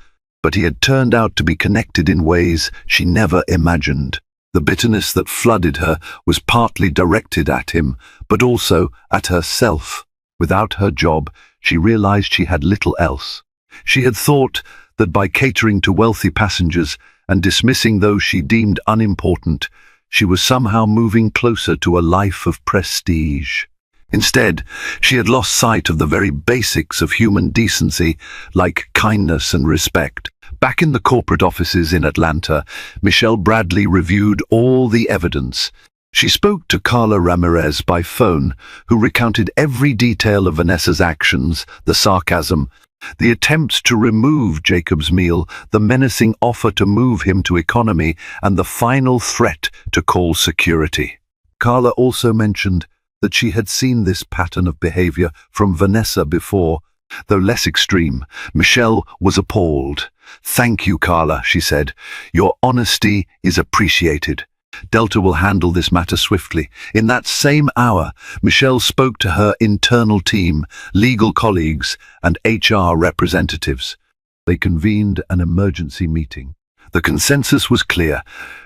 but he had turned out to be connected in ways she never imagined. The bitterness that flooded her was partly directed at him, but also at herself. Without her job, she realized she had little else. She had thought that by catering to wealthy passengers and dismissing those she deemed unimportant, she was somehow moving closer to a life of prestige. Instead, she had lost sight of the very basics of human decency, like kindness and respect. Back in the corporate offices in Atlanta, Michelle Bradley reviewed all the evidence. She spoke to Carla Ramirez by phone, who recounted every detail of Vanessa's actions, the sarcasm, the attempts to remove Jacob's meal, the menacing offer to move him to economy, and the final threat to call security. Carla also mentioned that she had seen this pattern of behavior from Vanessa before. Though less extreme, Michelle was appalled. "Thank you, Carla," she said. "Your honesty is appreciated. Delta will handle this matter swiftly." In that same hour, Michelle spoke to her internal team, legal colleagues, and HR representatives. They convened an emergency meeting. The consensus was clear.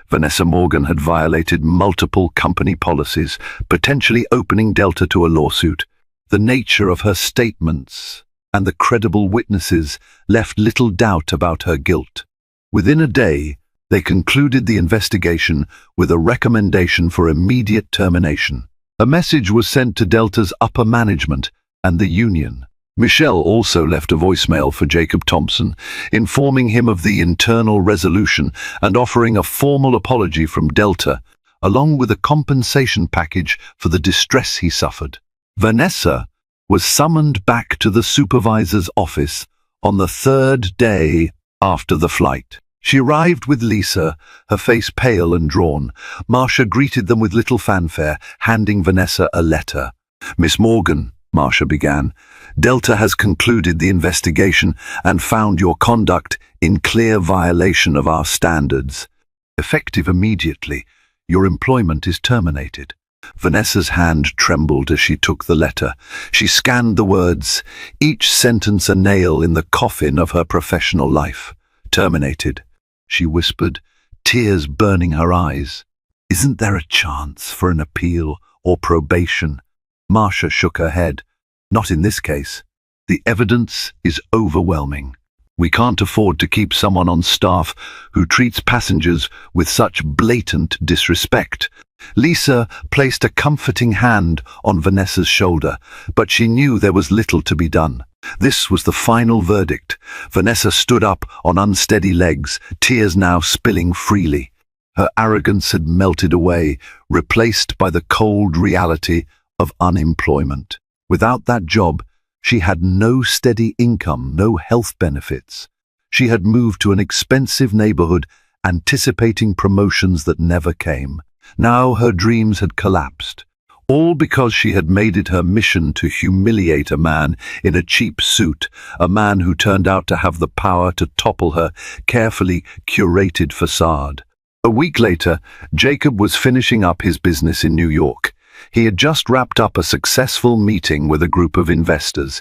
Vanessa Morgan had violated multiple company policies, potentially opening Delta to a lawsuit. The nature of her statements and the credible witnesses left little doubt about her guilt. Within a day, they concluded the investigation with a recommendation for immediate termination. A message was sent to Delta's upper management and the union. Michelle also left a voicemail for Jacob Thompson, informing him of the internal resolution and offering a formal apology from Delta, along with a compensation package for the distress he suffered. Vanessa was summoned back to the supervisor's office on the third day after the flight. She arrived with Lisa, her face pale and drawn. Marcia greeted them with little fanfare, handing Vanessa a letter. "Miss Morgan," Marcia began, "Delta has concluded the investigation and found your conduct in clear violation of our standards. Effective immediately, your employment is terminated." Vanessa's hand trembled as she took the letter. She scanned the words, each sentence a nail in the coffin of her professional life. "Terminated," she whispered, tears burning her eyes. "Isn't there a chance for an appeal or probation?" Marcia shook her head. "Not in this case. The evidence is overwhelming. We can't afford to keep someone on staff who treats passengers with such blatant disrespect." Lisa placed a comforting hand on Vanessa's shoulder, but she knew there was little to be done. This was the final verdict. Vanessa stood up on unsteady legs, tears now spilling freely. Her arrogance had melted away, replaced by the cold reality of unemployment. Without that job, she had no steady income, no health benefits. She had moved to an expensive neighborhood, anticipating promotions that never came. Now her dreams had collapsed, all because she had made it her mission to humiliate a man in a cheap suit, a man who turned out to have the power to topple her carefully curated facade. A week later, Jacob was finishing up his business in New York. He had just wrapped up a successful meeting with a group of investors.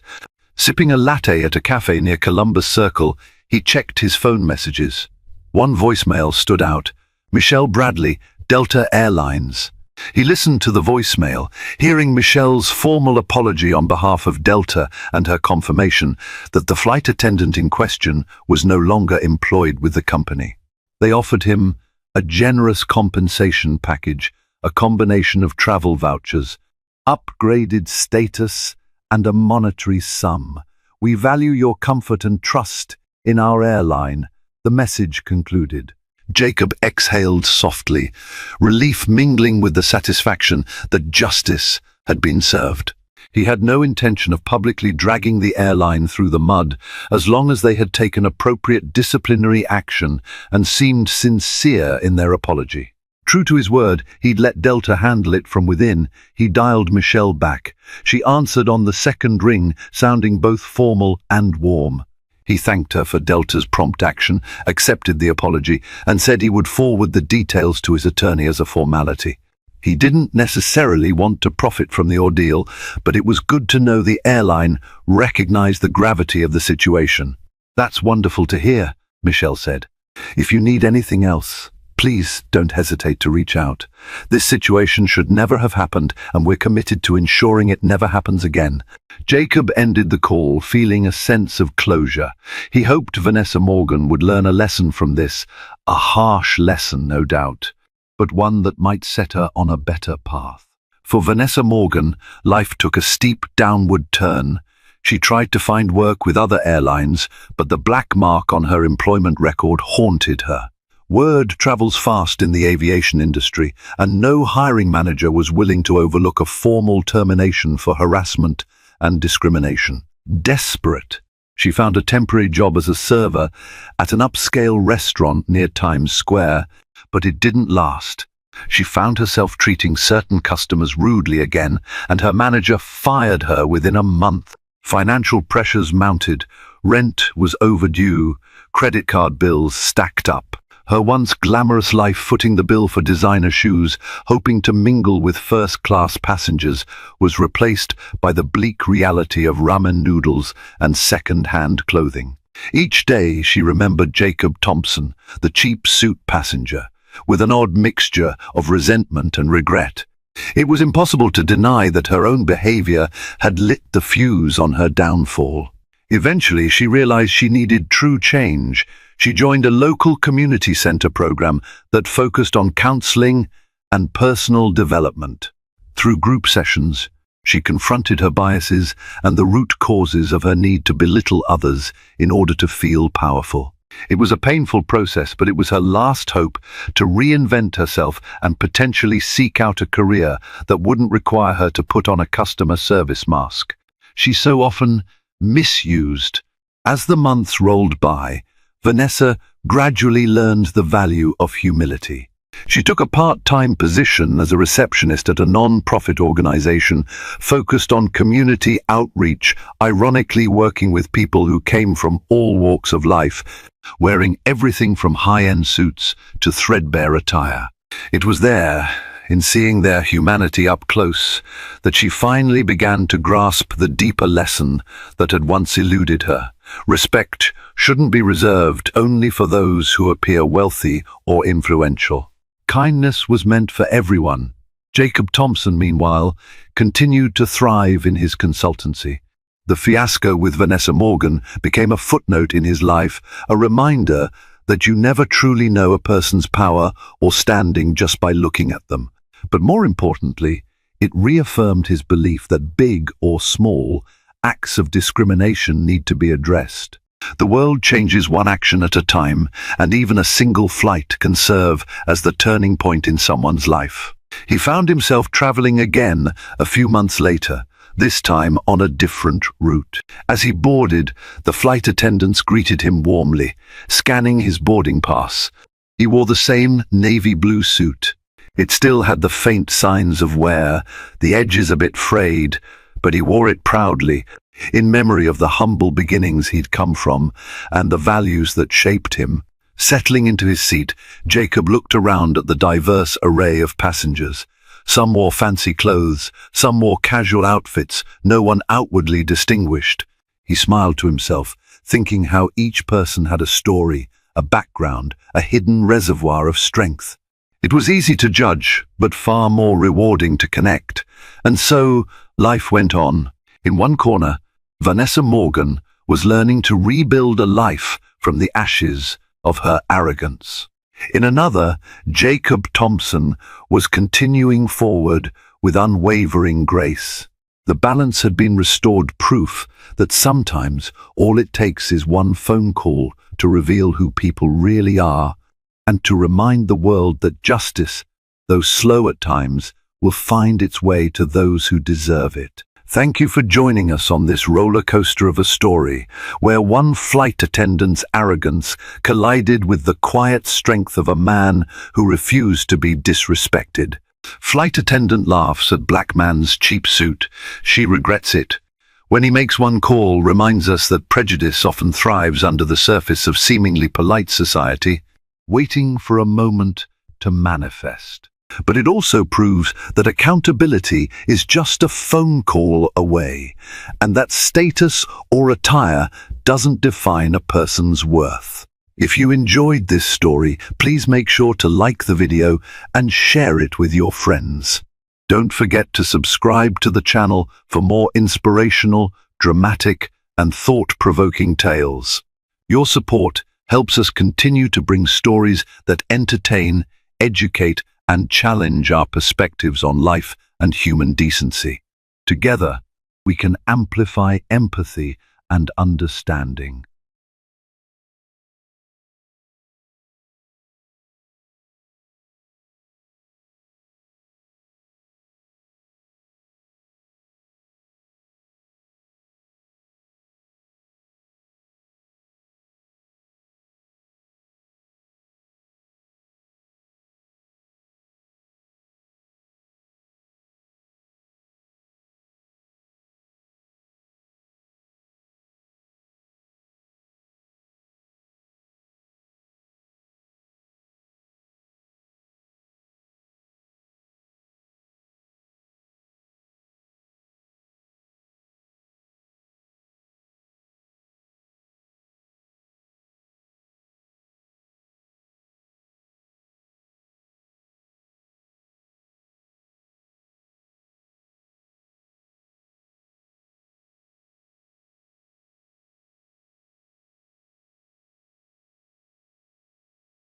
Sipping a latte at a cafe near Columbus Circle, he checked his phone messages. One voicemail stood out. "Michelle Bradley, Delta Airlines." He listened to the voicemail, hearing Michelle's formal apology on behalf of Delta and her confirmation that the flight attendant in question was no longer employed with the company. They offered him a generous compensation package, a combination of travel vouchers, upgraded status, and a monetary sum. "We value your comfort and trust in our airline," the message concluded. Jacob exhaled softly, relief mingling with the satisfaction that justice had been served. He had no intention of publicly dragging the airline through the mud as long as they had taken appropriate disciplinary action and seemed sincere in their apology. True to his word, he'd let Delta handle it from within. He dialed Michelle back. She answered on the second ring, sounding both formal and warm. He thanked her for Delta's prompt action, accepted the apology, and said he would forward the details to his attorney as a formality. He didn't necessarily want to profit from the ordeal, but it was good to know the airline recognized the gravity of the situation. "That's wonderful to hear," Michelle said. "If you need anything else, please don't hesitate to reach out. This situation should never have happened, and we're committed to ensuring it never happens again." Jacob ended the call, feeling a sense of closure. He hoped Vanessa Morgan would learn a lesson from this, a harsh lesson, no doubt, but one that might set her on a better path. For Vanessa Morgan, life took a steep downward turn. She tried to find work with other airlines, but the black mark on her employment record haunted her. Word travels fast in the aviation industry, and no hiring manager was willing to overlook a formal termination for harassment and discrimination. Desperate, she found a temporary job as a server at an upscale restaurant near Times Square, but it didn't last. She found herself treating certain customers rudely again, and her manager fired her within a month. Financial pressures mounted, rent was overdue, credit card bills stacked up. Her once glamorous life footing the bill for designer shoes, hoping to mingle with first-class passengers, was replaced by the bleak reality of ramen noodles and second-hand clothing. Each day she remembered Jacob Thompson, the cheap suit passenger, with an odd mixture of resentment and regret. It was impossible to deny that her own behavior had lit the fuse on her downfall. Eventually, she realized she needed true change. She joined a local community center program that focused on counseling and personal development. Through group sessions, she confronted her biases and the root causes of her need to belittle others in order to feel powerful. It was a painful process, but it was her last hope to reinvent herself and potentially seek out a career that wouldn't require her to put on a customer service mask she so often misused. As the months rolled by, Vanessa gradually learned the value of humility. She took a part-time position as a receptionist at a non-profit organization focused on community outreach, ironically working with people who came from all walks of life, wearing everything from high-end suits to threadbare attire. It was there, in seeing their humanity up close, that she finally began to grasp the deeper lesson that had once eluded her. Respect shouldn't be reserved only for those who appear wealthy or influential. Kindness was meant for everyone. Jacob Thompson, meanwhile, continued to thrive in his consultancy. The fiasco with Vanessa Morgan became a footnote in his life, a reminder that you never truly know a person's power or standing just by looking at them. But more importantly, it reaffirmed his belief that big or small acts of discrimination need to be addressed. The world changes one action at a time, and even a single flight can serve as the turning point in someone's life. He found himself traveling again a few months later, this time on a different route. As he boarded, the flight attendants greeted him warmly, scanning his boarding pass. He wore the same navy blue suit. It still had the faint signs of wear, the edges a bit frayed, but he wore it proudly, in memory of the humble beginnings he'd come from and the values that shaped him. Settling into his seat, Jacob looked around at the diverse array of passengers. Some wore fancy clothes, some wore casual outfits, no one outwardly distinguished. He smiled to himself, thinking how each person had a story, a background, a hidden reservoir of strength. It was easy to judge, but far more rewarding to connect. And so, life went on. In one corner, Vanessa Morgan was learning to rebuild a life from the ashes of her arrogance. In another, Jacob Thompson was continuing forward with unwavering grace. The balance had been restored, proof that sometimes all it takes is one phone call to reveal who people really are, and to remind the world that justice, though slow at times, will find its way to those who deserve it. Thank you for joining us on this roller coaster of a story, where one flight attendant's arrogance collided with the quiet strength of a man who refused to be disrespected. Flight attendant laughs at black man's cheap suit. She regrets it. When he makes one call, reminds us that prejudice often thrives under the surface of seemingly polite society, waiting for a moment to manifest. But it also proves that accountability is just a phone call away, and that status or attire doesn't define a person's worth. If you enjoyed this story, please make sure to like the video and share it with your friends. Don't forget to subscribe to the channel for more inspirational, dramatic, and thought-provoking tales. Your support helps us continue to bring stories that entertain, educate, and challenge our perspectives on life and human decency. Together, we can amplify empathy and understanding.